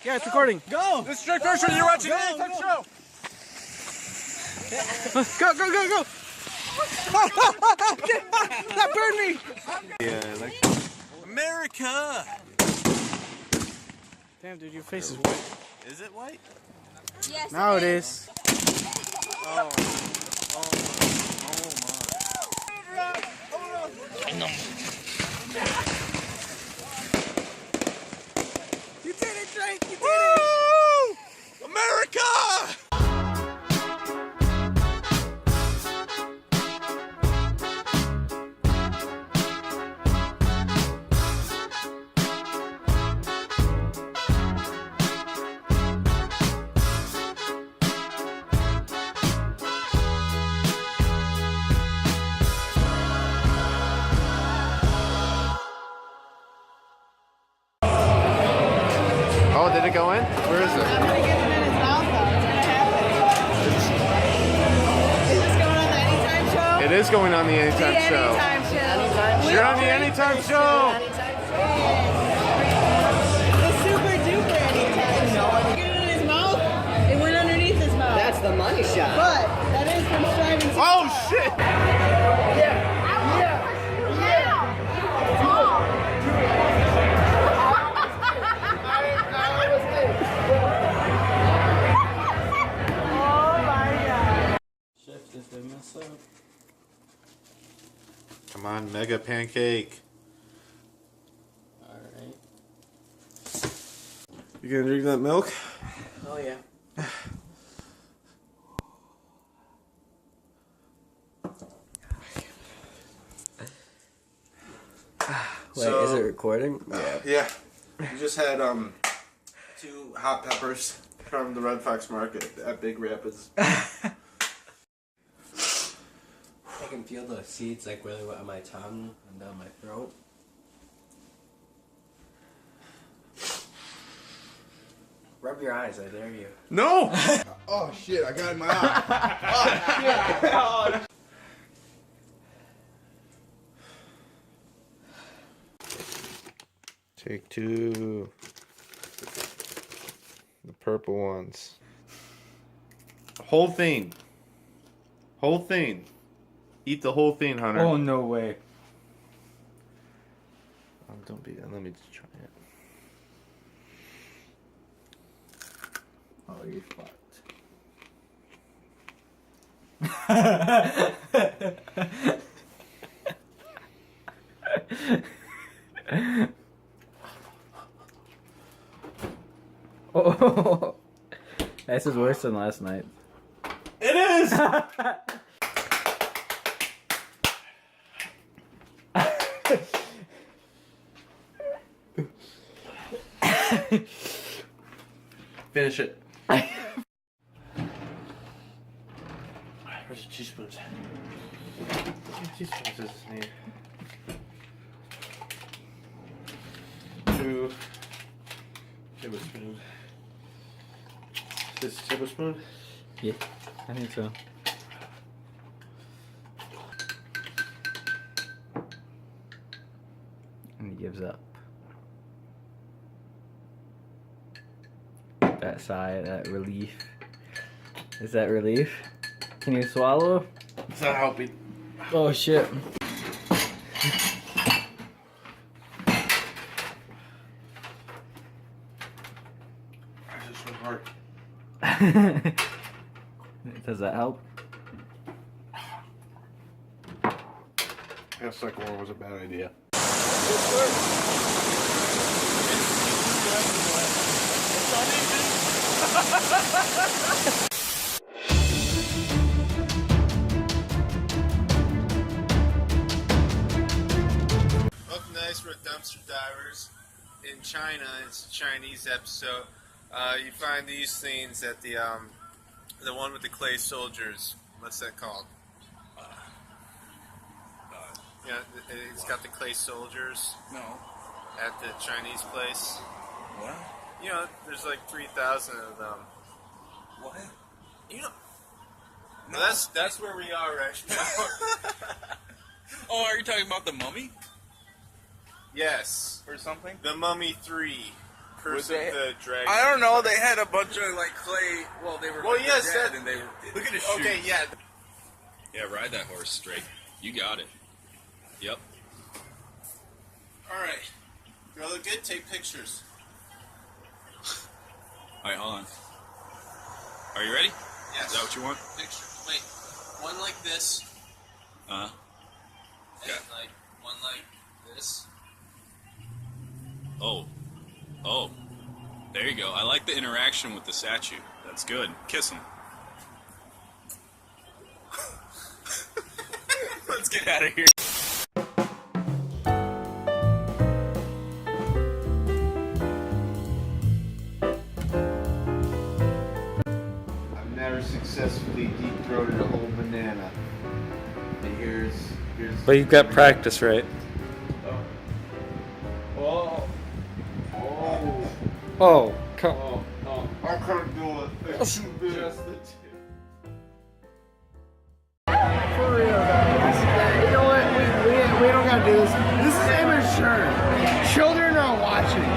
Yeah, it's recording. Go! This is Jake Fisher, you're watching the Anytime Show! Go, go, go, go! That burned me! Yeah, like America! Damn, dude, your face is white. Is it white? Yes. Now it is. Oh. Oh my. You did it, Drake! You did Woo! America! Oh, did it go in? Where is it? I'm gonna get it in his mouth though. It's gonna happen. Is this going on the Anytime Show? It is going on the Anytime The Show. Anytime Show. You're on the Anytime Show. The super duper Anytime Show. Get it in his mouth. It went underneath his mouth. That's the money shot. But that is from striving to. Oh shit! Chef, did they mess up? Come on, Mega Pancake. Alright. You gonna drink that milk? Oh, yeah. Wait, is it recording? Yeah. We just had 2 hot peppers from the Red Fox Market at Big Rapids. I can feel the seeds like really wet on my tongue and down my throat. Rub your eyes, I dare you. No! Oh shit, I got it in my eye. Take 2. The purple ones. Whole thing. Whole thing. Eat the whole thing, Hunter. Oh, no way. Don't be. Let me just try it. Oh, you're fucked. Oh, this is worse than last night. It is! Finish it. Where's the teaspoons? How many teaspoons does this need? 2 tablespoons. This tablespoon? Yeah, I think so. And he gives up. That sigh, that relief. Is that relief? Can you swallow? It's not helping. Oh shit. This is so hard. Does that help? I guess second one was a bad idea. Welcome to Ice Road Dumpster Divers. In China, it's a Chinese episode. You find these things at the one with the clay soldiers. What's that called? Yeah, it's got the clay soldiers. No. At the Chinese place. What? You know, there's like 3,000 of them. What? You know. No, that's where we are right now. Oh, are you talking about the Mummy? Yes. Or something? The Mummy 3. Curse they- of the Dragon. I don't know. They had a bunch of like clay. Well, they were. Well, like, yes, dead, that- and they were. Look at his shoe. Okay, yeah. Yeah, ride that horse straight. You got it. Yep. All right. Do I look good? Take pictures. All right, hold on. Are you ready? Yes. Is that what you want? Picture. Wait. One like this, Uh-huh. and Yeah. like one like this. Oh. Oh. There you go. I like the interaction with the statue. That's good. Kiss him. Let's get out of here. I've never successfully deep-throated a whole banana. And here's. But you've got practice, right? Oh. Oh. Oh, come. Oh. Oh. I couldn't do it. It's too big. Just the tip. For real, guys. You know what? We don't gotta do this. This is immature. Children are watching.